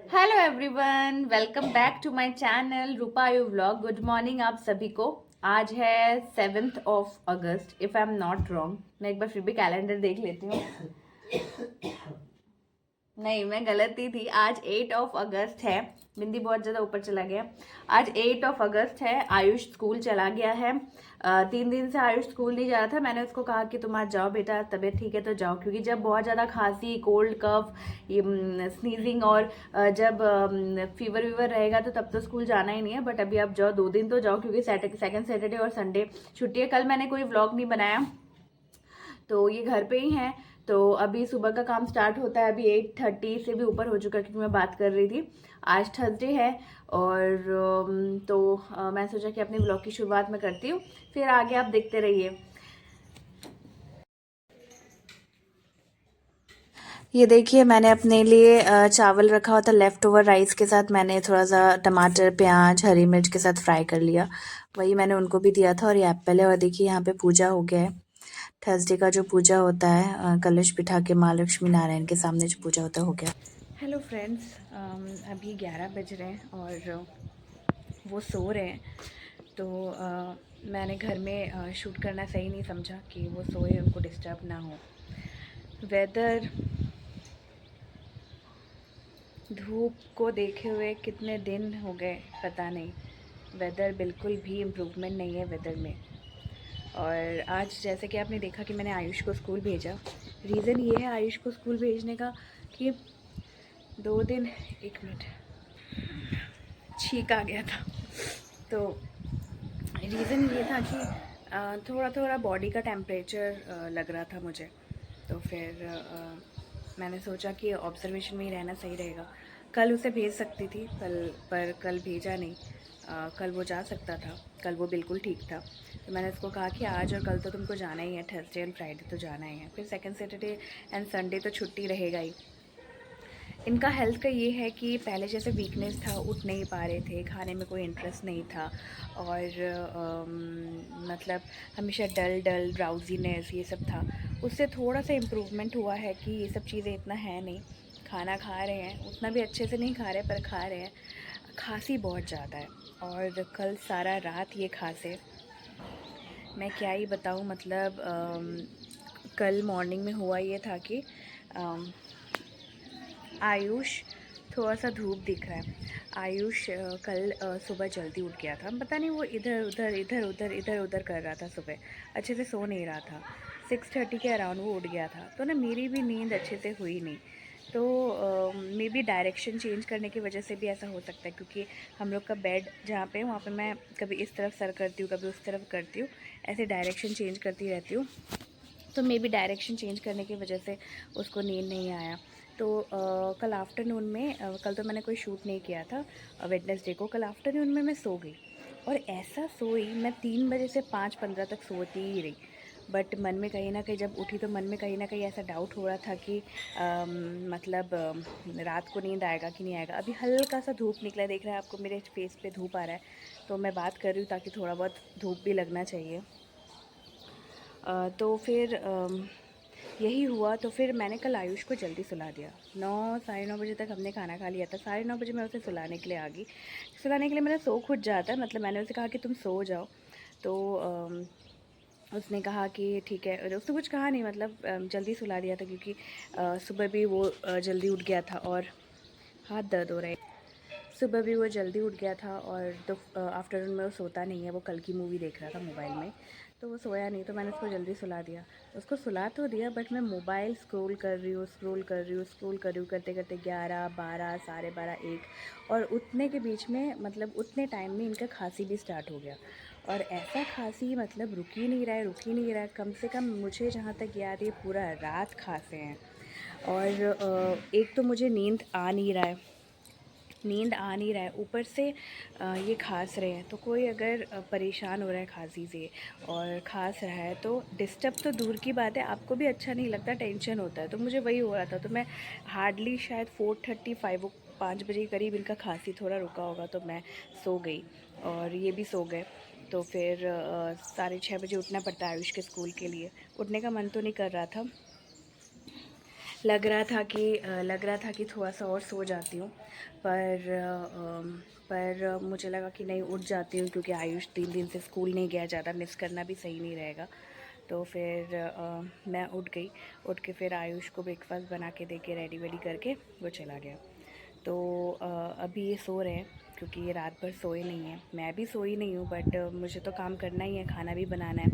Hello everyone, welcome back to my channel Roopa Aayu vlog. Good morning आप सभी को। आज है 7 अगस्त, if I am not wrong. मैं एक बार फिर भी कैलेंडर देख लेती हूँ। नहीं, मैं गलत ही थी। आज 8 अगस्त है। बिंदी बहुत ज़्यादा ऊपर चला गया। आज 8 अगस्त है। आयुष स्कूल चला गया है। 3 दिन से आयुष स्कूल नहीं जा रहा था। मैंने उसको कहा कि तुम आज जाओ बेटा, तबीयत ठीक है तो जाओ, क्योंकि जब बहुत ज़्यादा खांसी, कोल्ड, कफ, स्नीजिंग और जब फीवर वीवर रहेगा तो तब तो स्कूल जाना ही नहीं है। बट अभी आप जाओ, 2 दिन तो जाओ, क्योंकि सेकंड सैटरडे और संडे छुट्टी है। कल मैंने कोई व्लॉग नहीं बनाया, तो ये घर पे ही हैं। तो अभी सुबह का काम स्टार्ट होता है। अभी 8:30 से भी ऊपर हो चुका है, क्योंकि मैं बात कर रही थी। आज थर्सडे है और मैं सोचा कि अपने ब्लॉग की शुरुआत में करती हूँ, फिर आगे आप देखते रहिए। ये देखिए, मैंने अपने लिए चावल रखा हुआ था लेफ़्ट ओवर राइस के साथ। मैंने थोड़ा सा टमाटर, प्याज, हरी मिर्च के साथ फ्राई कर लिया। वही मैंने उनको भी दिया था। और ये एप्पल है। और देखिए यहाँ पे पूजा हो गया है। थर्सडे का जो पूजा होता है, कलश बिठा के माँ लक्ष्मी नारायण के सामने जो पूजा होता है, हो गया। हेलो फ्रेंड्स, अभी 11 बज रहे हैं और वो सो रहे हैं। तो मैंने घर में शूट करना सही नहीं समझा कि वो सोए, उनको डिस्टर्ब ना हो। वेदर, धूप को देखे हुए कितने दिन हो गए पता नहीं। वेदर बिल्कुल भी इम्प्रूवमेंट नहीं है वेदर में। और आज जैसे कि आपने देखा कि मैंने आयुष को स्कूल भेजा। रीज़न ये है आयुष को स्कूल भेजने का कि 2 दिन, 1 मिनट, छींक आ गया था। तो रीज़न ये था कि थोड़ा थोड़ा बॉडी का टेम्परेचर लग रहा था मुझे। तो फिर मैंने सोचा कि ऑब्जर्वेशन में ही रहना सही रहेगा। कल उसे भेज सकती थी, पर कल भेजा नहीं। कल वो जा सकता था, कल वो बिल्कुल ठीक था। तो मैंने उसको कहा कि आज और कल तो तुमको जाना ही है, थर्सडे एंड फ्राइडे तो जाना ही है, फिर सेकंड सैटरडे एंड संडे तो छुट्टी रहेगा ही। इनका हेल्थ का ये है कि पहले जैसे वीकनेस था, उठ नहीं पा रहे थे, खाने में कोई इंटरेस्ट नहीं था। और मतलब हमेशा डल डल ड्राउजीनेस ये सब था। उससे थोड़ा सा इम्प्रूवमेंट हुआ है कि ये सब चीज़ें इतना है नहीं। खाना खा रहे हैं, उतना भी अच्छे से नहीं खा रहे पर खा रहे हैं। खांसी बहुत ज़्यादा है और कल सारा रात ये खांसे। मैं क्या ही बताऊँ, मतलब कल मॉर्निंग में हुआ ये था कि आयुष, थोड़ा सा धूप दिख रहा है। आयुष कल सुबह जल्दी उठ गया था। पता नहीं वो इधर उधर इधर उधर इधर उधर कर रहा था। सुबह अच्छे से सो नहीं रहा था। 6:30 के अराउंड वो उठ गया था। तो ना मेरी भी नींद अच्छे से हुई नहीं। तो मे बी डायरेक्शन चेंज करने की वजह से भी ऐसा हो सकता है, क्योंकि हम लोग का बेड जहाँ पे है वहाँ पे मैं कभी इस तरफ सर करती हूँ, कभी उस तरफ करती हूँ, ऐसे डायरेक्शन चेंज करती रहती हूँ। तो मे बी डायरेक्शन चेंज करने की वजह से उसको नींद नहीं आया। तो कल आफ्टरनून में कल तो मैंने कोई शूट नहीं किया था वेडनेसडे को। कल आफ्टरनून में मैं सो गई और ऐसा सोई, मैं 3 बजे से 5:15 तक सोती ही रही। बट मन में कहीं ना कहीं जब उठी तो मन में कहीं ना कहीं ऐसा डाउट हो रहा था कि मतलब रात को नींद आएगा कि नहीं आएगा। अभी हल्का सा धूप निकला है, देख रहा है आपको मेरे फेस पे धूप आ रहा है। तो मैं बात कर रही हूँ ताकि थोड़ा बहुत धूप भी लगना चाहिए। तो फिर यही हुआ। तो फिर मैंने कल आयुष को जल्दी सुला दिया। 9 साढ़े 9 बजे तक हमने खाना खा लिया था। 9:30 बजे मैं उसे सुलाने के लिए आ गई। सुलाने के लिए मेरा सो खुद जाता है, मतलब मैंने उसे कहा कि तुम सो जाओ। तो उसने कहा कि ठीक है। और उसने कुछ कहा नहीं, मतलब जल्दी सुला दिया था, क्योंकि सुबह भी वो जल्दी उठ गया था और हाथ दर्द हो रहे। सुबह भी वो जल्दी उठ गया था और तो आफ्टरनून में वो सोता नहीं है। वो कल की मूवी देख रहा था मोबाइल में, तो वो सोया नहीं। तो मैंने उसको जल्दी सुला दिया। उसको सुला तो दिया, बट मैं मोबाइल स्क्रॉल कर रही हूँ, स्क्रॉल कर रही हूँ, स्क्रॉल कर रही हूँ, करते करते 11, 12, 12:30, 1। और उतने के बीच में, मतलब उतने टाइम में इनका खांसी भी स्टार्ट हो गया। और ऐसा खांसी, मतलब रुक ही नहीं रहा है, रुक ही नहीं रहा है। कम से कम मुझे जहाँ तक याद है पूरा रात खांसे हैं। और एक तो मुझे नींद आ नहीं रहा है, नींद आ नहीं रहा है, ऊपर से ये खांस रहे हैं। तो कोई अगर परेशान हो रहा है खांसी से और खांस रहा है तो डिस्टर्ब तो दूर की बात है, आपको भी अच्छा नहीं लगता, टेंशन होता है। तो मुझे वही हो रहा था। तो मैं हार्डली शायद 4:30, 5 बजे के करीब इनका खांसी थोड़ा रुका होगा, तो मैं सो गई और ये भी सो गए। तो फिर 6:30 बजे उठना पड़ता है आयुष के स्कूल के लिए। उठने का मन तो नहीं कर रहा था, लग रहा था कि थोड़ा सा और सो जाती हूँ, पर मुझे लगा कि नहीं, उठ जाती हूँ क्योंकि आयुष 3 दिन से स्कूल नहीं गया, ज़्यादा मिस करना भी सही नहीं रहेगा। तो फिर मैं उठ गई। उठ के फिर आयुष को ब्रेकफास्ट बना के दे के रेडी वेडी करके वो चला गया। तो अभी ये सो रहे हैं क्योंकि ये रात भर सोए नहीं हैं। मैं भी सोई नहीं हूँ, बट मुझे तो काम करना ही है, खाना भी बनाना है।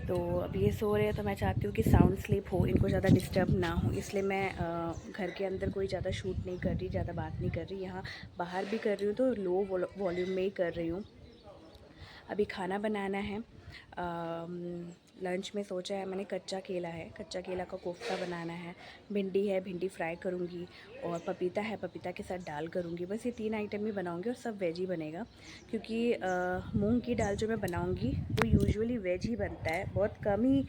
तो अभी ये सो रहे हैं, तो मैं चाहती हूँ कि साउंड स्लीप हो, इनको ज़्यादा डिस्टर्ब ना हो, इसलिए मैं घर के अंदर कोई ज़्यादा शूट नहीं कर रही, ज़्यादा बात नहीं कर रही। यहाँ बाहर भी कर रही हूँ तो लो वॉल्यूम में ही कर रही हूँ। अभी खाना बनाना है। लंच में सोचा है मैंने, कच्चा केला है, कच्चा केला का कोफ्ता बनाना है। भिंडी है, भिंडी फ्राई करूँगी, और पपीता है, पपीता के साथ दाल करूँगी। बस ये 3 आइटम ही बनाऊँगी, और सब वेज ही बनेगा क्योंकि मूंग की दाल जो मैं बनाऊँगी वो यूजुअली वेज ही बनता है। बहुत कम ही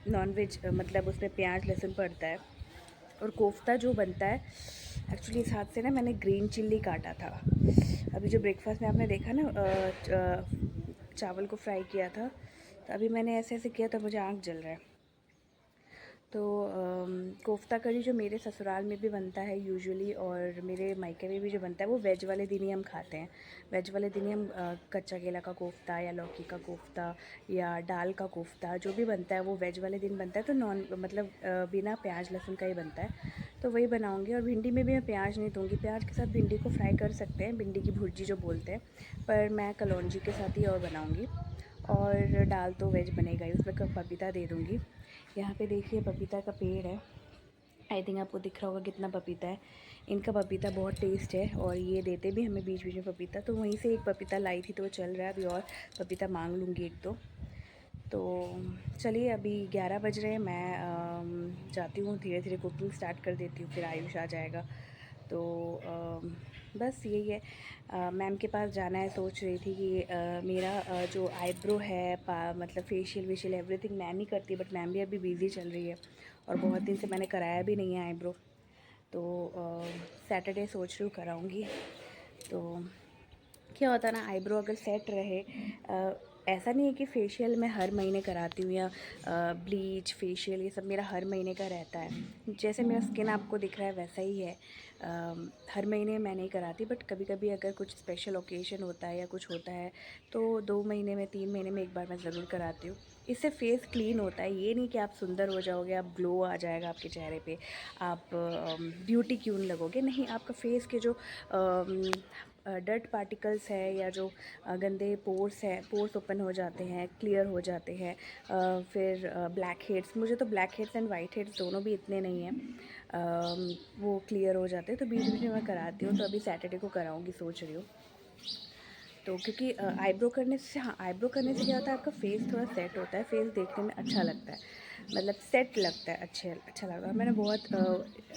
नॉन वेज, मतलब उसमें प्याज लहसुन पड़ता है। और कोफ्ता जो बनता है, एक्चुअली इस हाथ से ना मैंने ग्रीन चिल्ली काटा था। अभी जो ब्रेकफास्ट में आपने देखा ना, चावल को फ्राई किया था, तो अभी मैंने ऐसे ऐसे किया तो मुझे आँख जल रहा है। तो कोफ्ता करी जो मेरे ससुराल में भी बनता है यूजुअली, और मेरे मायके में भी जो बनता है, वो वेज वाले दिन ही हम खाते हैं। वेज वाले दिन ही हम कच्चा केला का कोफ्ता या लौकी का कोफ्ता या दाल का कोफ्ता जो भी बनता है वो वेज वाले दिन बनता है। तो नॉन मतलब बिना प्याज लहसुन का ही बनता है, तो वही बनाऊंगी। और भिंडी में भी मैं प्याज नहीं दूंगी, प्याज के साथ भिंडी को फ्राई कर सकते हैं, भिंडी की भुर्जी जो बोलते हैं, पर मैं कलौंजी के साथ ही और बनाऊँगी। और दाल तो वेज बनेगा ही, उसमें पपीता दे दूँगी। यहाँ पे देखिए पपीता का पेड़ है, आई थिंक आपको दिख रहा होगा कितना पपीता है। इनका पपीता बहुत टेस्ट है, और ये देते भी हमें बीच बीच में पपीता। तो वहीं से एक पपीता लाई थी तो वो चल रहा है, अभी और पपीता मांग लूँगी एक दो। तो चलिए, अभी 11 बज रहे हैं, मैं जाती हूँ, धीरे धीरे कुकिंग स्टार्ट कर देती हूँ, फिर आयुष आ जाएगा। तो बस यही है। मैम के पास जाना है, सोच रही थी कि मेरा जो आईब्रो है, मतलब फेशियल वेशियल एवरीथिंग मैम ही करती है, बट मैम भी अभी बिज़ी चल रही है, और बहुत दिन से मैंने कराया भी नहीं है आईब्रो। तो सैटरडे सोच रही हूँ कराऊँगी। तो क्या होता है ना, आईब्रो अगर सेट रहे, ऐसा नहीं है कि फेशियल मैं हर महीने कराती हूँ, या ब्लीच फेशियल ये सब मेरा हर महीने का रहता है। जैसे मेरा स्किन आपको दिख रहा है वैसा ही है। हर महीने मैं नहीं कराती, बट कभी कभी अगर कुछ स्पेशल ओकेज़न होता है या कुछ होता है तो 2 महीने में 3 महीने में एक बार मैं ज़रूर कराती हूँ। इससे फेस क्लीन होता है, ये नहीं कि आप सुंदर हो जाओगे, आप ग्लो आ जाएगा आपके चेहरे पे, आप ब्यूटी क्यून लगोगे, नहीं। आपका फेस के जो डर्ट पार्टिकल्स है, या जो गंदे पोर्स है, पोर्स ओपन हो जाते हैं, क्लियर हो जाते हैं। फिर ब्लैक हेड्स, मुझे तो black heads and white heads दोनों भी इतने नहीं हैं, वो क्लियर हो जाते हैं। तो बीच बीच में मैं कराती हूँ, तो अभी सैटरडे को कराऊँगी सोच रही हूँ। तो क्योंकि आईब्रो करने से, हाँ, आईब्रो करने से क्या होता है, आपका फेस थोड़ा सेट होता है, फेस देखने में अच्छा लगता है, मतलब सेट लगता है, अच्छा लगता है। मैंने बहुत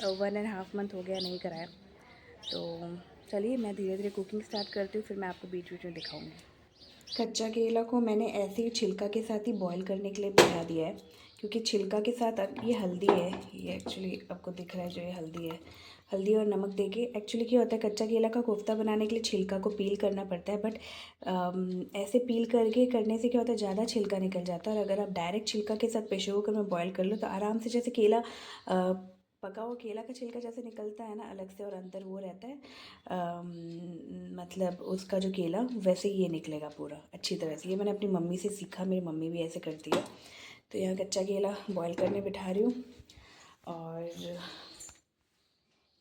1.5 मंथ हो गया नहीं कराया। तो चलिए, मैं धीरे धीरे कुकिंग स्टार्ट करती हूँ, फिर मैं आपको बीच बीच में दिखाऊंगी। कच्चा केला को मैंने ऐसे ही छिलका के साथ ही बॉईल करने के लिए बिठा दिया है, क्योंकि छिलका के साथ अब ये हल्दी है, ये एक्चुअली आपको दिख रहा है जो ये हल्दी है, हल्दी और नमक देके। एक्चुअली क्या होता है, कच्चा केला का कोफ्ता बनाने के लिए छिलका को पील करना पड़ता है, बट ऐसे पील करके करने से क्या होता है, ज़्यादा छिलका निकल जाता है। और अगर आप डायरेक्ट छिलका के साथ प्रेशर कुकर में बॉईल कर लो तो आराम से, जैसे केला पका हुआ केला का छिलका जैसे निकलता है ना अलग से, और अंदर वो रहता है, मतलब उसका जो केला, वैसे ही ये निकलेगा पूरा अच्छी तरह से। ये मैंने अपनी मम्मी से सीखा, मेरी मम्मी भी ऐसे करती है। तो यहाँ कच्चा केला बॉईल करने बिठा रही हूँ, और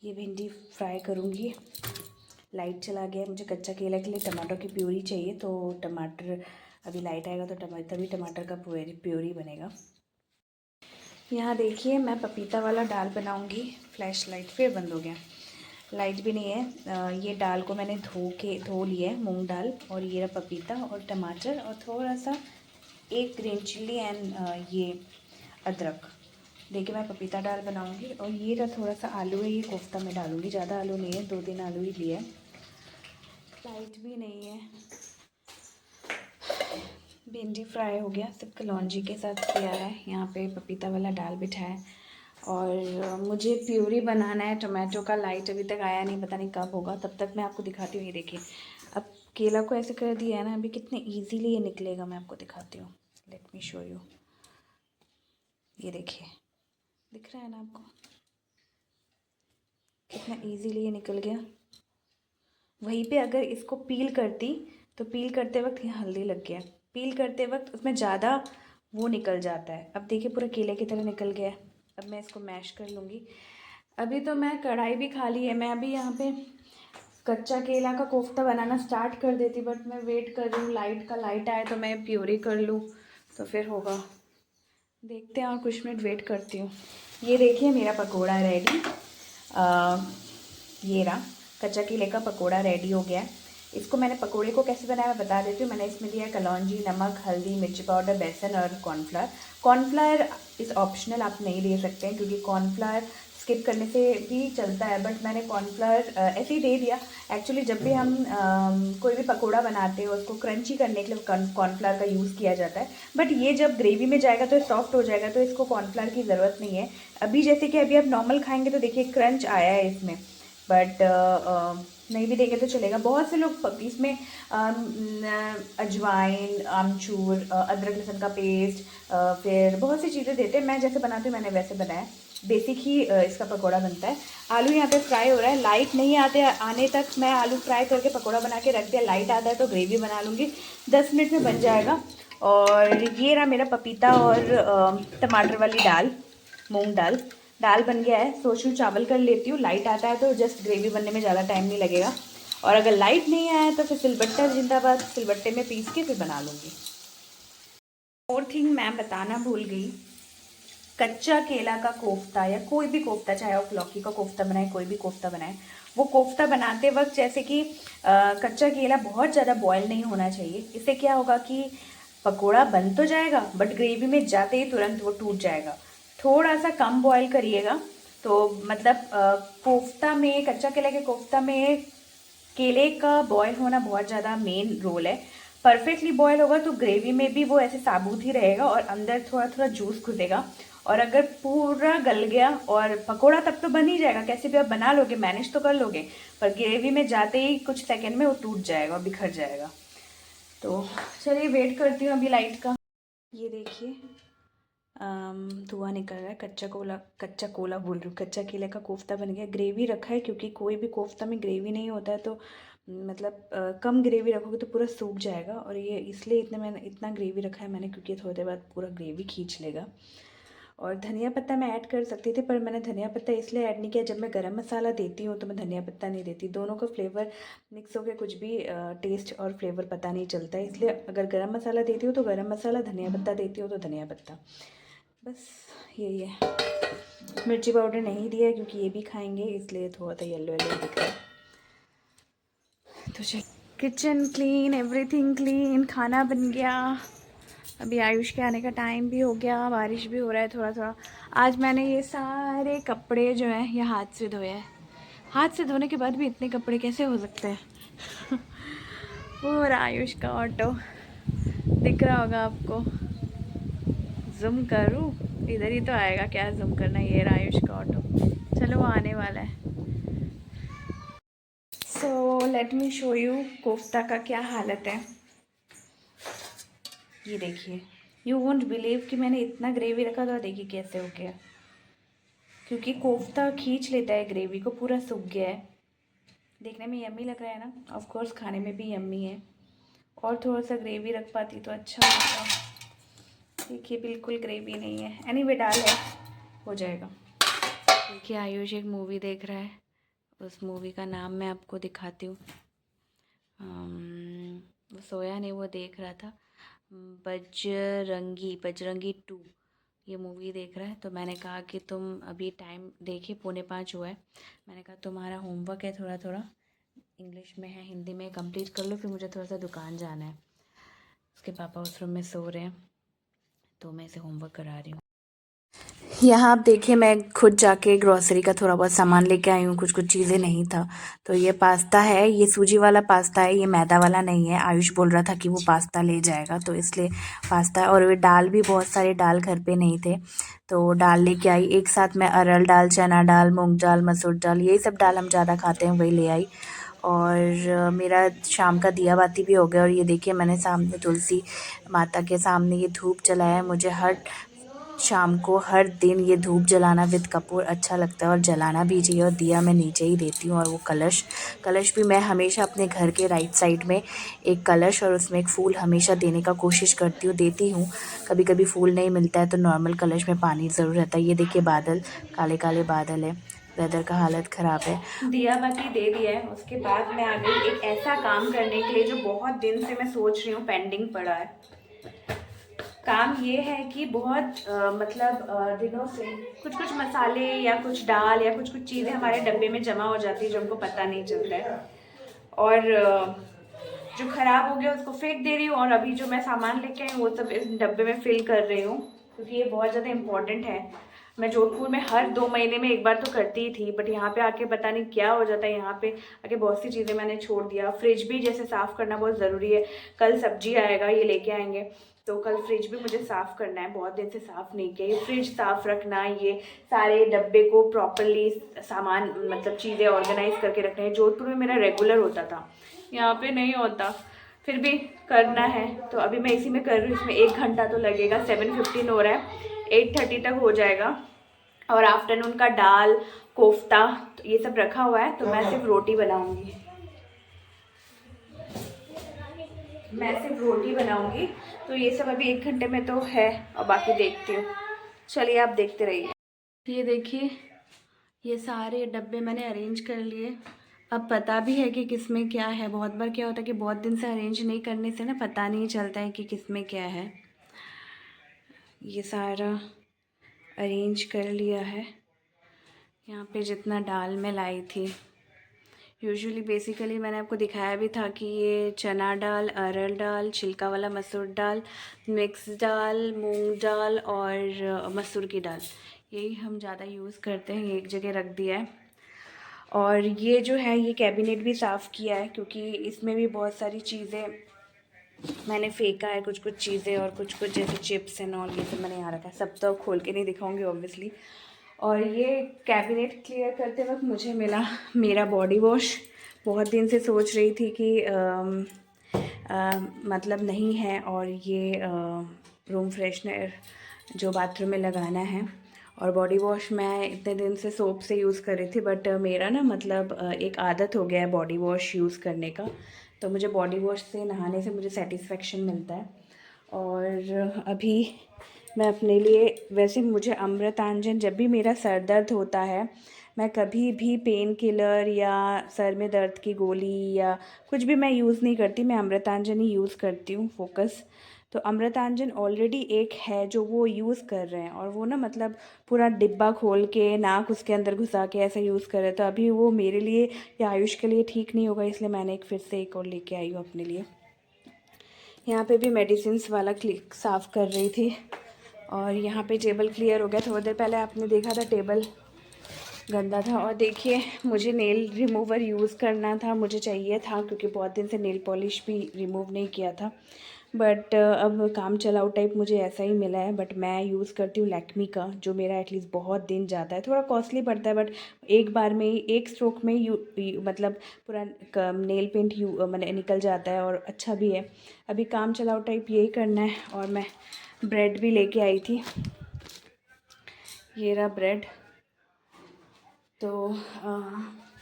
ये भिंडी फ्राई करूँगी। लाइट चला गया, मुझे कच्चा केला के लिए टमाटर की प्यूरी चाहिए, तो टमाटर अभी लाइट आएगा तो तभी टमाटर का प्यूरी बनेगा। यहाँ देखिए, मैं पपीता वाला दाल बनाऊँगी। फ्लैश लाइट फिर बंद हो गया, लाइट भी नहीं है। ये दाल को मैंने धो लिया है, मूंग दाल, और ये रहा पपीता और टमाटर और थोड़ा सा एक ग्रीन चिल्ली एंड ये अदरक। देखिए, मैं पपीता दाल बनाऊंगी, और ये रहा थोड़ा सा आलू है, ये कोफ्ता में डालूंगी। ज़्यादा आलू नहीं है, 2-3 आलू ही लिए। लाइट भी नहीं है। भिंडी फ्राई हो गया, सब कलौंजी के साथ किया है। यहाँ पे पपीता वाला दाल बिठा है, और मुझे प्यूरी बनाना है टोमेटो का। लाइट अभी तक आया नहीं, पता नहीं कब होगा, तब तक मैं आपको दिखाती हूँ। ये देखिए, अब केला को ऐसे कर दिया है ना, अभी कितने इजीली ये निकलेगा, मैं आपको दिखाती हूँ। Let me show you. ये देखिए, दिख रहा है ना आपको। इतना इजीली ये निकल गया। वहीं पे अगर इसको पील करती तो पील करते वक्त यहाँ हल्दी लग गया, पील करते वक्त उसमें ज़्यादा वो निकल जाता है। अब देखिए पूरा केले की तरह निकल गया है। अब मैं इसको मैश कर लूँगी। अभी तो मैं कढ़ाई भी खाली है, मैं अभी यहाँ पे कच्चा केला का कोफ्ता बनाना स्टार्ट कर देती, बट मैं वेट कर रही हूँ लाइट आए तो मैं प्योरी कर लूँ तो फिर होगा। देखते हैं और कुछ मिनट वेट करती हूँ। ये देखिए मेरा पकोड़ा रेडी। ये रहा कच्चा केले का पकोड़ा रेडी हो गया है। इसको मैंने पकोड़े को कैसे बनाया मैं बता देती हूँ। मैंने इसमें दिया कलौंजी, नमक, हल्दी, मिर्ची पाउडर, बेसन और कॉर्नफ्लावर। कॉर्नफ्लावर इज़ ऑप्शनल, आप नहीं दे सकते हैं क्योंकि कॉर्नफ्लावर स्किप करने से भी चलता है, बट मैंने कॉर्नफ्लावर ऐसे ही दे दिया। एक्चुअली जब भी हम कोई भी पकोड़ा बनाते हैं उसको क्रंची करने के लिए कॉर्नफ्लावर का यूज़ किया जाता है, बट ये जब ग्रेवी में जाएगा तो सॉफ्ट हो जाएगा तो इसको कॉर्नफ्लावर की ज़रूरत नहीं है। अभी जैसे कि अभी आप नॉर्मल खाएंगे तो देखिए क्रंच आया है इसमें, बट नहीं भी देंगे तो चलेगा। बहुत से लोग इसमें अजवाइन, आमचूर, अदरक लहसुन का पेस्ट, फिर बहुत सी चीज़ें देते हैं। मैं जैसे बनाती हूँ मैंने वैसे बनाया, बेसिक ही इसका पकोड़ा बनता है। आलू यहाँ पे फ्राई हो रहा है। लाइट नहीं आने तक मैं आलू फ्राई करके पकोड़ा बना के रख दिया। लाइट आता है तो ग्रेवी बना लूँगी, 10 मिनट में बन जाएगा। और ये रहा मेरा पपीता और टमाटर वाली दाल, मूंग दाल। दाल बन गया है, सोच रही चावल कर लेती हूँ। लाइट आता है तो जस्ट ग्रेवी बनने में ज़्यादा टाइम नहीं लगेगा। और अगर लाइट नहीं आया तो फिर सिलबट्टा जिंदाबाद, सिलबट्टे में पीस के फिर बना लूँगी। और थिंग मैं बताना भूल गई, कच्चा केला का कोफ्ता या कोई भी कोफ्ता, चाहे आप लौकी का कोफ्ता बनाए, कोई भी कोफ्ता बनाए, वो कोफ्ता बनाते वक्त जैसे कि कच्चा केला बहुत ज़्यादा बॉयल नहीं होना चाहिए। इससे क्या होगा कि पकोड़ा बन तो जाएगा बट ग्रेवी में जाते ही तुरंत वो टूट जाएगा। थोड़ा सा कम बॉयल करिएगा तो मतलब कोफ्ता में, कच्चा केला के कोफ्ता में केले का बॉयल होना बहुत ज़्यादा मेन रोल है। परफेक्टली बॉयल होगा तो ग्रेवी में भी वो ऐसे साबुत ही रहेगा और अंदर थोड़ा थोड़ा जूस घुसेगा। और अगर पूरा गल गया और पकोड़ा तब तो बन ही जाएगा, कैसे भी आप बना लोगे, मैनेज तो कर लोगे, पर ग्रेवी में जाते ही कुछ सेकंड में वो टूट जाएगा और बिखर जाएगा। तो चलिए वेट करती हूँ अभी लाइट का। ये देखिए धुआं निकल रहा है। कच्चा कोला बोल रही हूँ, कच्चा केले का कोफ्ता बन गया। ग्रेवी रखा है क्योंकि कोई भी कोफ्ता में ग्रेवी नहीं होता है तो मतलब कम ग्रेवी रखोगे तो पूरा सूख जाएगा। और ये इसलिए मैंने इतना ग्रेवी रखा है मैंने क्योंकि थोड़ी देर बाद पूरा ग्रेवी खींच लेगा। और धनिया पत्ता मैं ऐड कर सकती थी पर मैंने धनिया पत्ता इसलिए ऐड नहीं किया, जब मैं गरम मसाला देती हूँ तो मैं धनिया पत्ता नहीं देती। दोनों का फ्लेवर मिक्स होकर कुछ भी टेस्ट और फ्लेवर पता नहीं चलता है, इसलिए अगर गरम मसाला देती हूँ तो गरम मसाला, धनिया पत्ता देती हूँ तो धनिया पत्ता, बस यही है। मिर्ची पाउडर नहीं दिया क्योंकि ये भी खाएंगे इसलिए थोड़ा सा येलो येलो दिख रहा है। तो चल, किचन क्लीन, एवरीथिंग क्लीन, खाना बन गया। अभी आयुष के आने का टाइम भी हो गया, बारिश भी हो रहा है थोड़ा थोड़ा। आज मैंने ये सारे कपड़े जो हैं ये हाथ से धोए हैं। हाथ से धोने के बाद भी इतने कपड़े कैसे हो सकते हैं। और आयुष का ऑटो दिख रहा होगा आपको, जूम करूँ, इधर ही तो आएगा, क्या जूम करना। ये रहा आयुष का ऑटो, चलो वो आने वाला है। So let me show you kofta का क्या हालत है। ये देखिए, यू वोंट बिलीव कि मैंने इतना ग्रेवी रखा था, देखिए कैसे हो गया, क्योंकि कोफ्ता खींच लेता है ग्रेवी को, पूरा सूख गया है। देखने में यम्मी लग रहा है ना, ऑफ कोर्स खाने में भी यम्मी है। और थोड़ा सा ग्रेवी रख पाती तो अच्छा होता। देखिए बिल्कुल ग्रेवी नहीं है, एनीवे डाल है, हो जाएगा। देखिए आयुष एक मूवी देख रहा है, उस मूवी का नाम मैं आपको दिखाती हूँ। वो सोया नहीं, वो देख रहा था बजरंगी 2, ये मूवी देख रहा है। तो मैंने कहा कि तुम अभी टाइम देखिए 4:45 हुआ है, मैंने कहा तुम्हारा होमवर्क है थोड़ा थोड़ा, इंग्लिश में है हिंदी में, कंप्लीट कर लो, फिर मुझे थोड़ा सा दुकान जाना है। उसके पापा उस रूम में सो रहे हैं तो मैं इसे होमवर्क करा रही हूँ। यहाँ आप देखिए मैं खुद जाके ग्रॉसरी का थोड़ा बहुत सामान लेके आई हूँ, कुछ कुछ चीज़ें नहीं था। तो ये पास्ता है, ये सूजी वाला पास्ता है, ये मैदा वाला नहीं है। आयुष बोल रहा था कि वो पास्ता ले जाएगा तो इसलिए पास्ता है। और वे दाल भी, बहुत सारे दाल घर पे नहीं थे तो दाल लेके आई एक साथ। मैं अरहर दाल, चना दाल, मूंग दाल, मसूर दाल, यही सब दाल हम ज़्यादा खाते हैं, वही ले आई। और मेरा शाम का दिया बाती भी हो गया। और ये देखिए मैंने सामने तुलसी माता के सामने ये धूप जलाया है। मुझे हर शाम को हर दिन ये धूप जलाना विद कपूर अच्छा लगता है और जलाना भी चाहिए। और दिया मैं नीचे ही देती हूँ। और वो कलश कलश भी मैं हमेशा अपने घर के राइट साइड में एक कलश और उसमें एक फूल हमेशा देने का कोशिश करती हूँ, देती हूँ। कभी कभी फूल नहीं मिलता है तो नॉर्मल कलश में पानी ज़रूर रहता है। ये देखिए बादल, काले काले बादल है, वेदर का हालत ख़राब है। दिया बाती दे दिया है। उसके बाद मैं आ गई एक ऐसा काम करने के लिए जो बहुत दिन से मैं सोच रही हूँ, पेंडिंग पड़ा है। काम ये है कि बहुत दिनों से कुछ कुछ मसाले या कुछ दाल या कुछ कुछ चीज़ें हमारे डब्बे में जमा हो जाती है जो हमको पता नहीं चलता है। और जो ख़राब हो गया उसको फेंक दे रही हूँ और अभी जो मैं सामान लेके आई वो सब इस डब्बे में फिल कर रही हूँ, क्योंकि ये बहुत ज़्यादा इम्पोर्टेंट है। मैं जोधपुर में हर 2 महीने में एक बार तो करती ही थी, बट यहाँ पे आके पता नहीं क्या हो जाता है। यहाँ पे आके बहुत सी चीज़ें मैंने छोड़ दिया। फ्रिज भी जैसे साफ़ करना बहुत ज़रूरी है। कल सब्जी आएगा, ये लेके आएंगे, तो कल फ्रिज भी मुझे साफ़ करना है। बहुत दिन से साफ़ नहीं किया। ये फ्रिज साफ़ रखना, ये सारे डब्बे को प्रॉपरली सामान चीज़ें ऑर्गेनाइज करके रखना है। जोधपुर में मेरा रेगुलर होता था, यहाँ पे नहीं होता, फिर भी करना है तो अभी मैं इसी में कर रही हूँ। इसमें 1 घंटा तो लगेगा। 7:15 हो रहा है, 8:30 तक हो जाएगा। और आफ्टरनून का दाल कोफ्ता तो ये सब रखा हुआ है, तो मैं सिर्फ रोटी बनाऊंगी। तो ये सब अभी 1 घंटे में तो है और बाकी देखती हूँ। चलिए आप देखते रहिए। ये देखिए, ये सारे डब्बे मैंने अरेंज कर लिए। अब पता भी है कि किस में क्या है। बहुत बार क्या होता है कि बहुत दिन से अरेंज नहीं करने से ना पता नहीं चलता है कि किस में क्या है। ये सारा अरेंज कर लिया है। यहाँ पे जितना दाल मैं लाई थी, यूजुअली बेसिकली मैंने आपको दिखाया भी था कि ये चना दाल, अरहर दाल, छिलका वाला मसूर दाल, मिक्स दाल, मूंग दाल और मसूर की दाल, यही हम ज़्यादा यूज़ करते हैं। ये एक जगह रख दिया है। और ये जो है ये कैबिनेट भी साफ़ किया है, क्योंकि इसमें भी बहुत सारी चीज़ें मैंने फेंका है, कुछ कुछ चीज़ें और कुछ कुछ जैसे चिप्स एंड ऑल, ये सब मैंने यहाँ रखा है। सब तो खोल के नहीं दिखाऊंगी ऑब्वियसली। और ये कैबिनेट क्लियर करते वक्त मुझे मिला मेरा बॉडी वॉश। बहुत दिन से सोच रही थी कि नहीं है, और ये रूम फ्रेशनर जो बाथरूम में लगाना है। और बॉडी वॉश मैं इतने दिन से सोप से यूज़ कर रही थी, बट मेरा ना एक आदत हो गया है बॉडी वॉश यूज़ करने का। तो मुझे बॉडी वॉश से नहाने से मुझे सेटिस्फेक्शन मिलता है। और अभी मैं अपने लिए, वैसे मुझे अमृतांजन, जब भी मेरा सर दर्द होता है, मैं कभी भी पेन किलर या सर में दर्द की गोली या कुछ भी मैं यूज़ नहीं करती। मैं अमृतांजन ही यूज़ करती हूँ, फोकस। तो अमृतांजन ऑलरेडी एक है जो वो यूज़ कर रहे हैं, और वो ना पूरा डिब्बा खोल के नाक उसके अंदर घुसा के ऐसे यूज़ कर रहे हैं। तो अभी वो मेरे लिए या आयुष के लिए ठीक नहीं होगा, इसलिए मैंने फिर से एक और लेके आई हूँ अपने लिए। यहाँ पे भी मेडिसिन्स वाला क्लिक साफ़ कर रही थी। और यहाँ पे टेबल क्लियर हो गया। थोड़ी देर पहले आपने देखा था टेबल गंदा था। और देखिए, मुझे नेल रिमूवर यूज़ करना था, मुझे चाहिए था, क्योंकि बहुत दिन से नेल पॉलिश भी रिमूव नहीं किया था। बट अब काम चलाऊ टाइप मुझे ऐसा ही मिला है। बट मैं यूज़ करती हूँ लैक्मी का, जो मेरा एटलीस्ट बहुत दिन जाता है। थोड़ा कॉस्टली पड़ता है, बट एक बार में ही, एक स्ट्रोक में पूरा नेल पेंट निकल जाता है और अच्छा भी है। अभी काम चलाऊ टाइप यही करना है। और मैं ब्रेड भी लेके आई थी, ये रहा ब्रेड। तो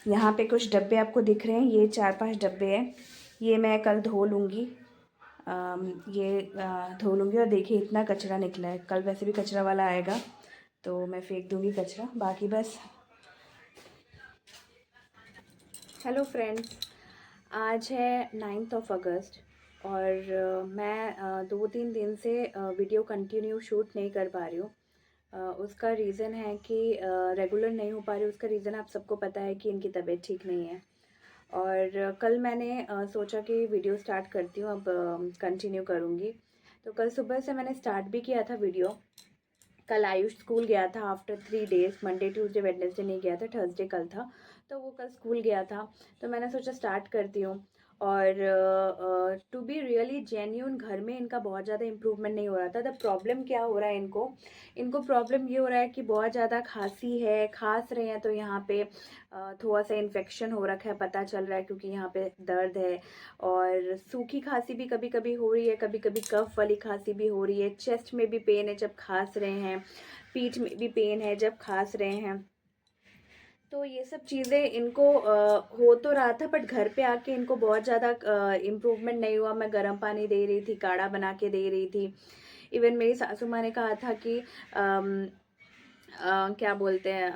यहाँ पे कुछ डब्बे आपको दिख रहे हैं, ये 4-5 डब्बे हैं। ये मैं कल धो लूँगी, धो लूँगी। और देखिए इतना कचरा निकला है। कल वैसे भी कचरा वाला आएगा तो मैं फेंक दूँगी कचरा। बाकी बस। हेलो फ्रेंड्स, आज है 9 अगस्त और मैं 2-3 दिन से वीडियो कंटिन्यू शूट नहीं कर पा रही हूँ। उसका रीज़न है कि रेगुलर नहीं हो पा रही। उसका रीज़न आप सबको पता है कि इनकी तबीयत ठीक नहीं है। और कल मैंने सोचा कि वीडियो स्टार्ट करती हूँ, अब कंटिन्यू करूँगी। तो कल सुबह से मैंने स्टार्ट भी किया था वीडियो। कल आयुष स्कूल गया था after 3 days, Monday Tuesday Wednesday नहीं गया था, थर्सडे कल था। तो वो कल स्कूल गया था, तो मैंने सोचा स्टार्ट करती हूँ। और टू बी रियली जेन्यून घर में इनका बहुत ज़्यादा इम्प्रूवमेंट नहीं हो रहा था। द प्रॉब्लम क्या हो रहा है इनको प्रॉब्लम ये हो रहा है कि बहुत ज़्यादा खांसी है, खांस रहे हैं तो यहाँ पे थोड़ा सा इन्फेक्शन हो रखा है, पता चल रहा है क्योंकि यहाँ पे दर्द है। और सूखी खांसी भी कभी कभी हो रही है, कभी कभी कफ वाली खांसी भी हो रही है, चेस्ट में भी पेन है जब खांस रहे हैं, पीठ में भी पेन है जब खांस रहे हैं। तो ये सब चीज़ें इनको हो तो रहा था, बट घर पे आके इनको बहुत ज़्यादा इम्प्रूवमेंट नहीं हुआ। मैं गर्म पानी दे रही थी, काढ़ा बना के दे रही थी। इवन मेरी सासू माँ ने कहा था कि क्या बोलते हैं,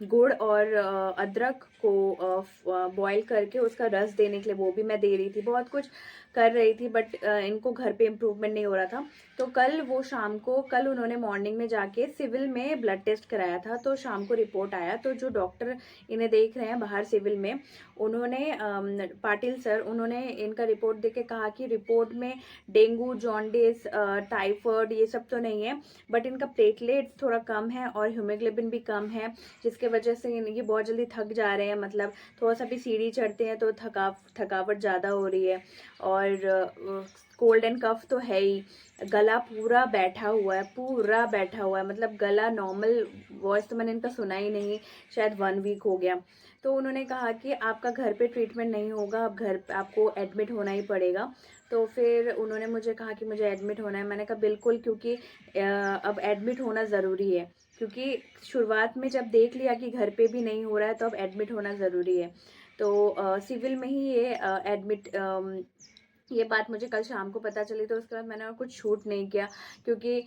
गुड़ और अदरक को बॉईल करके उसका रस देने के लिए, वो भी मैं दे रही थी, बहुत कुछ कर रही थी, बट इनको घर पे इम्प्रूवमेंट नहीं हो रहा था। तो कल उन्होंने मॉर्निंग में जाके सिविल में ब्लड टेस्ट कराया था, तो शाम को रिपोर्ट आया। तो जो डॉक्टर इन्हें देख रहे हैं बाहर सिविल में, उन्होंने पाटिल सर, उन्होंने इनका रिपोर्ट देख के कहा कि रिपोर्ट में डेंगू, जॉन्डिस, टाइफाइड ये सब तो नहीं है, बट इनका प्लेटलेट्स थोड़ा कम है और हीमोग्लोबिन भी कम है, जिसके वजह से ये बहुत जल्दी थक जा रहे हैं। मतलब थोड़ा सा भी सीढ़ी चढ़ते हैं तो थकावट ज़्यादा हो रही है। और कोल्ड एंड कफ तो है ही, गला पूरा बैठा हुआ है, पूरा बैठा हुआ है, मतलब गला नॉर्मल वॉइस तो मैंने इनका सुना ही नहीं, शायद 1 वीक हो गया। तो उन्होंने कहा कि आपका घर पे ट्रीटमेंट नहीं होगा, अब घर पे आपको एडमिट होना ही पड़ेगा। तो फिर उन्होंने मुझे कहा कि मुझे एडमिट होना है। मैंने कहा बिल्कुल, क्योंकि अब एडमिट होना ज़रूरी है, क्योंकि शुरुआत में जब देख लिया कि घर पे भी नहीं हो रहा है तो अब एडमिट होना ज़रूरी है। तो सिविल में ही ये एडमिट ये बात मुझे कल शाम को पता चली। तो उसके बाद मैंने और कुछ शूट नहीं किया, क्योंकि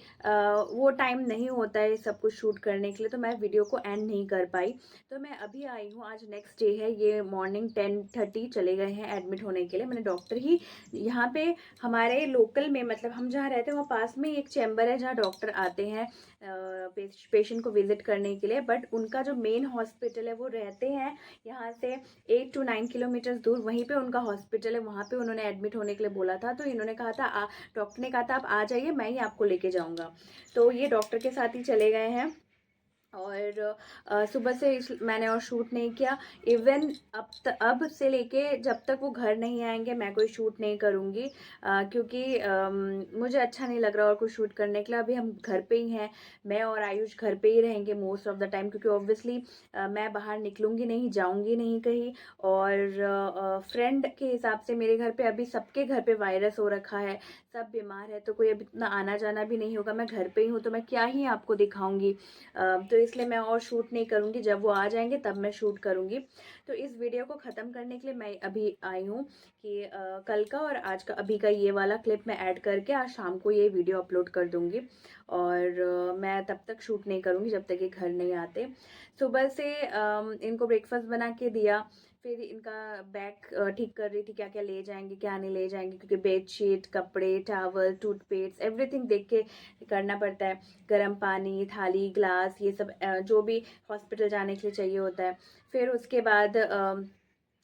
वो टाइम नहीं होता है सब कुछ शूट करने के लिए, तो मैं वीडियो को एंड नहीं कर पाई। तो मैं अभी आई हूँ, आज नेक्स्ट डे है, ये मॉर्निंग 10:30 चले गए हैं एडमिट होने के लिए। मैंने डॉक्टर ही यहाँ पे हमारे लोकल में, मतलब हम जहाँ रहते हैं वहाँ पास में एक चैम्बर है जहाँ डॉक्टर आते हैं पेशेंट को विजिट करने के लिए, बट उनका जो मेन हॉस्पिटल है वो रहते हैं यहाँ से 8 to 9 किलोमीटर दूर, वहीं पे उनका हॉस्पिटल है, वहाँ पे उन्होंने एडमिट होने के लिए बोला था। तो इन्होंने कहा था डॉक्टर ने कहा था आप आ जाइए, मैं ही आपको लेके जाऊँगा। तो ये डॉक्टर के साथ ही चले गए हैं। और सुबह से मैंने और शूट नहीं किया। इवन अब से लेके जब तक वो घर नहीं आएंगे मैं कोई शूट नहीं करूँगी, क्योंकि मुझे अच्छा नहीं लग रहा और कुछ शूट करने के लिए। अभी हम घर पे ही हैं, मैं और आयुष घर पे ही रहेंगे मोस्ट ऑफ द टाइम, क्योंकि ऑब्वियसली मैं बाहर निकलूँगी नहीं, जाऊँगी नहीं कहीं। और फ्रेंड के हिसाब से मेरे घर पे अभी सबके घर पे वायरस हो रखा है, सब बीमार है, तो कोई अभी इतना आना जाना भी नहीं होगा। मैं घर पे ही हूँ तो मैं क्या ही आपको दिखाऊँगी, तो इसलिए मैं और शूट नहीं करूँगी। जब वो आ जाएंगे तब मैं शूट करूँगी। तो इस वीडियो को ख़त्म करने के लिए मैं अभी आई हूँ कि कल का और आज का, अभी का ये वाला क्लिप मैं ऐड करके आज शाम को ये वीडियो अपलोड कर दूँगी। और मैं तब तक शूट नहीं करूँगी जब तक ये घर नहीं आते। सुबह से इनको ब्रेकफास्ट बना के दिया, फिर इनका बैग ठीक कर रही थी, क्या क्या ले जाएंगे क्या नहीं ले जाएंगे, क्योंकि बेडशीट, कपड़े, टावल, टूथपेस्ट, एवरीथिंग देख के करना पड़ता है। गर्म पानी, थाली, ग्लास, ये सब जो भी हॉस्पिटल जाने के लिए चाहिए होता है। फिर उसके बाद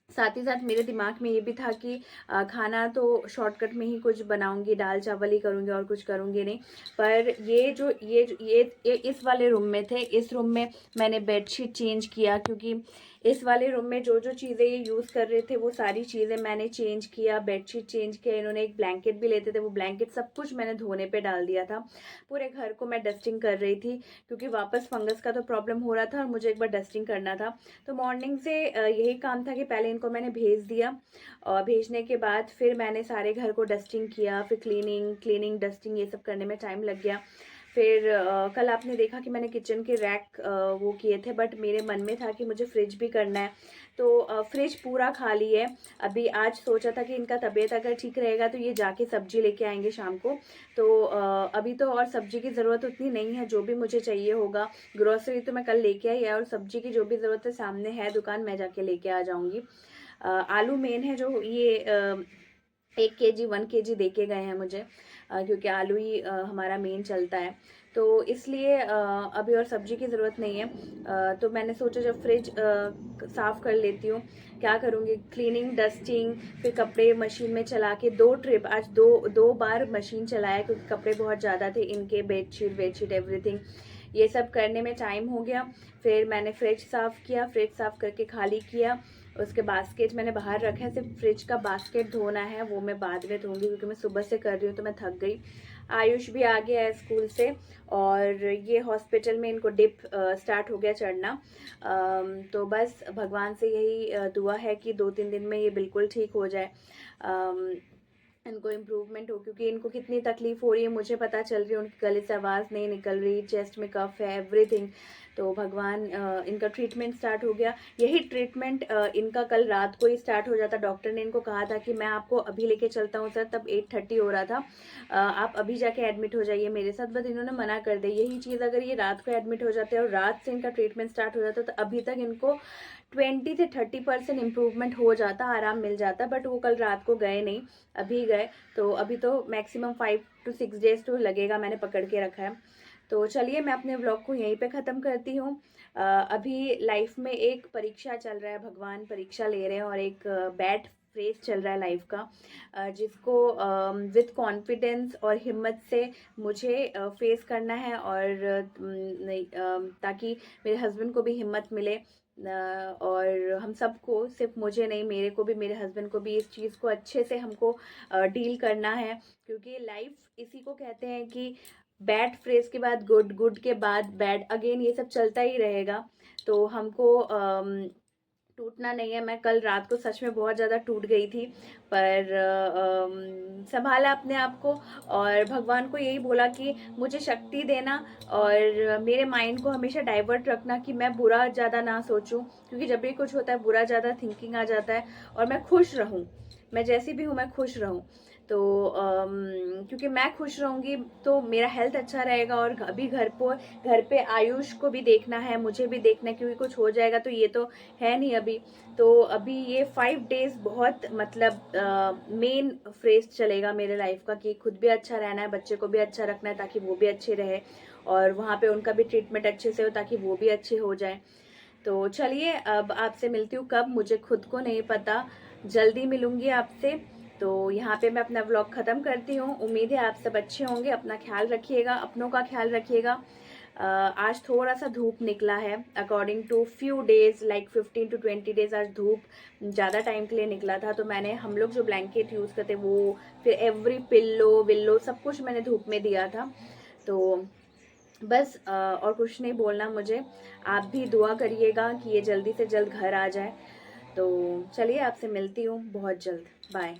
साथ ही साथ मेरे दिमाग में ये भी था कि खाना तो शॉर्टकट में ही कुछ बनाऊंगी, दाल चावल ही करूंगी और कुछ करूंगी नहीं। पर ये इस वाले रूम में थे, इस रूम में मैंने बेडशीट चेंज किया, क्योंकि इस वाले रूम में जो जो चीज़ें ये यूज़ कर रहे थे वो सारी चीज़ें मैंने चेंज किया, बेडशीट चेंज किया। इन्होंने एक ब्लैंकेट भी लेते थे, वो ब्लैंकेट सब कुछ मैंने धोने पे डाल दिया था। पूरे घर को मैं डस्टिंग कर रही थी, क्योंकि वापस फंगस का तो प्रॉब्लम हो रहा था और मुझे एक बार डस्टिंग करना था। तो मॉर्निंग से यही काम था कि पहले इनको मैंने भेज दिया, और भेजने के बाद फिर मैंने सारे घर को डस्टिंग किया, फिर क्लीनिंग डस्टिंग ये सब करने में टाइम लग गया। फिर कल आपने देखा कि मैंने किचन के रैक वो किए थे, बट मेरे मन में था कि मुझे फ्रिज भी करना है, तो फ्रिज पूरा खाली है। अभी आज सोचा था कि इनका तबीयत अगर ठीक रहेगा तो ये जाके सब्जी लेके आएंगे शाम को। तो अभी तो और सब्जी की ज़रूरत उतनी नहीं है, जो भी मुझे चाहिए होगा, ग्रोसरी तो मैं कल लेके आई है, और सब्जी की जो भी ज़रूरत है सामने है दुकान, मैं जाके लेके आ जाऊँगी। आलू मेन है, जो ये 1 kg 1 kg दे के गए हैं मुझे, क्योंकि आलू ही हमारा मेन चलता है, तो इसलिए अभी और सब्जी की ज़रूरत नहीं है। तो मैंने सोचा जब फ्रिज साफ़ कर लेती हूँ, क्या करूँगी, क्लीनिंग डस्टिंग, फिर कपड़े मशीन में चला के 2 ट्रिप, आज दो बार मशीन चलाया, क्योंकि कपड़े बहुत ज़्यादा थे इनके, बेडशीट एवरीथिंग, ये सब करने में टाइम हो गया। फिर मैंने फ्रिज साफ़ किया, फ्रिज साफ़ करके खाली किया, उसके बास्केट मैंने बाहर रखा है, सिर्फ फ्रिज का बास्केट धोना है, वो मैं बाद में धोऊंगी क्योंकि मैं सुबह से कर रही हूँ तो मैं थक गई। आयुष भी आ गया है स्कूल से और ये हॉस्पिटल में इनको डिप स्टार्ट हो गया चढ़ना। तो बस भगवान से यही दुआ है कि 2-3 दिन में ये बिल्कुल ठीक हो जाए, इनको इम्प्रूवमेंट हो, क्योंकि इनको कितनी तकलीफ हो रही है मुझे पता चल रही है। उनके गले से आवाज़ नहीं निकल रही, चेस्ट में कफ है, एवरीथिंग। तो भगवान, इनका ट्रीटमेंट स्टार्ट हो गया। यही ट्रीटमेंट इनका कल रात को ही स्टार्ट हो जाता। डॉक्टर ने इनको कहा था कि मैं आपको अभी लेके चलता हूँ सर, तब 8:30 हो रहा था, आप अभी जाके एडमिट हो जाइए मेरे साथ, बट इन्होंने मना कर दिया। यही चीज़ अगर ये रात को एडमिट हो जाते हैं और रात से इनका ट्रीटमेंट स्टार्ट हो जाता तो अभी तक इनको 20 से 30% इम्प्रूवमेंट हो जाता, आराम मिल जाता, बट वो कल रात को गए नहीं, अभी गए। तो अभी तो मैक्सिमम 5 to 6 डेज तो लगेगा, मैंने पकड़ के रखा है। तो चलिए मैं अपने व्लॉग को यहीं पे ख़त्म करती हूँ। अभी लाइफ में एक परीक्षा चल रहा है, भगवान परीक्षा ले रहे हैं, और एक बैड फेज चल रहा है लाइफ का, जिसको विथ कॉन्फिडेंस और हिम्मत से मुझे फेस करना है, और ताकि मेरे हस्बैंड को भी हिम्मत मिले, और हम सबको, सिर्फ मुझे नहीं, मेरे को भी, मेरे हस्बैंड को भी इस चीज़ को अच्छे से हमको डील करना है, क्योंकि लाइफ इसी को कहते हैं कि बैड फ्रेज के बाद गुड, गुड के बाद बैड अगेन, ये सब चलता ही रहेगा। तो हमको टूटना नहीं है। मैं कल रात को सच में बहुत ज़्यादा टूट गई थी, पर संभाला अपने आप को, और भगवान को यही बोला कि मुझे शक्ति देना, और मेरे माइंड को हमेशा डाइवर्ट रखना कि मैं बुरा ज़्यादा ना सोचूं, क्योंकि जब भी कुछ होता है बुरा ज़्यादा थिंकिंग आ जाता है, और मैं खुश रहूं, मैं जैसी भी हूँ मैं खुश रहूं। तो क्योंकि मैं खुश रहूँगी तो मेरा हेल्थ अच्छा रहेगा, और अभी घर पे आयुष को भी देखना है, मुझे भी देखना है, क्योंकि कुछ हो जाएगा तो ये तो है नहीं अभी। तो अभी ये 5 डेज बहुत मतलब मेन फ्रेज चलेगा मेरे लाइफ का, कि खुद भी अच्छा रहना है, बच्चे को भी अच्छा रखना है ताकि वो भी अच्छे रहे, और वहाँ पे उनका भी ट्रीटमेंट अच्छे से हो ताकि वो भी अच्छे हो जाए। तो चलिए अब आपसे मिलती हूँ कब, मुझे खुद को नहीं पता, जल्दी मिलूंगी आपसे। तो यहाँ पे मैं अपना व्लॉग ख़त्म करती हूँ। उम्मीद है आप सब अच्छे होंगे, अपना ख्याल रखिएगा, अपनों का ख्याल रखिएगा। आज थोड़ा सा धूप निकला है, according to few days, like 15 to 20 days आज धूप ज़्यादा टाइम के लिए निकला था। तो मैंने, हम लोग जो ब्लैंकेट यूज़ करते वो, फिर एवरी पिल्लो विल्लो सब कुछ मैंने धूप में दिया था। तो बस और कुछ नहीं बोलना मुझे। आप भी दुआ करिएगा कि ये जल्दी से जल्द घर आ जाए। तो चलिए आपसे मिलती हूँ बहुत जल्द। बाय।